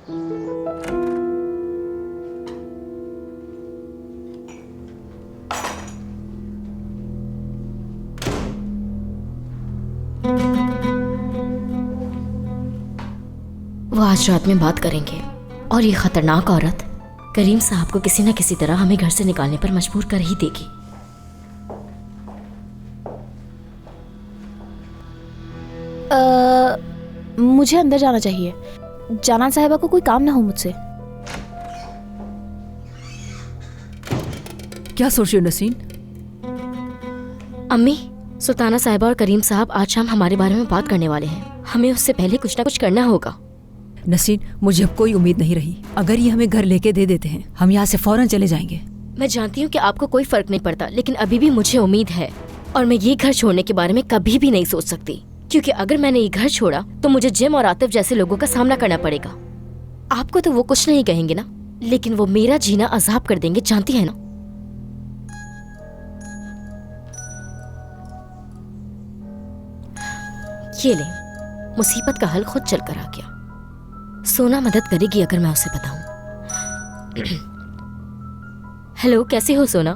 वो आज रात में बात करेंगे और ये खतरनाक औरत करीम साहब को किसी न किसी तरह हमें घर से निकालने पर मजबूर कर ही देगी। मुझे अंदर जाना चाहिए। जाना साहिबा को कोई काम ना हो मुझसे। क्या सोच रही हो नसीन? अम्मी, सुल्ताना साहिबा और करीम साहब आज शाम हमारे बारे में बात करने वाले हैं। हमें उससे पहले कुछ ना कुछ करना होगा। नसीन, मुझे अब कोई उम्मीद नहीं रही। अगर ये हमें घर लेके दे देते हैं, हम यहाँ से फौरन चले जाएंगे। मैं जानती हूँ कि आपको कोई फर्क नहीं पड़ता, लेकिन अभी भी मुझे उम्मीद है और मैं ये घर छोड़ने के बारे में कभी भी नहीं सोच सकती, क्योंकि अगर मैंने ये घर छोड़ा तो मुझे जिम और आतिफ जैसे लोगों का सामना करना पड़ेगा। आपको तो वो कुछ नहीं कहेंगे ना, लेकिन वो मेरा जीना अजाब कर देंगे, जानती है ना। ये ले, मुसीबत का हल खुद चल कर आ गया। सोना मदद करेगी अगर मैं उसे बताऊं। हेलो, कैसे हो सोना?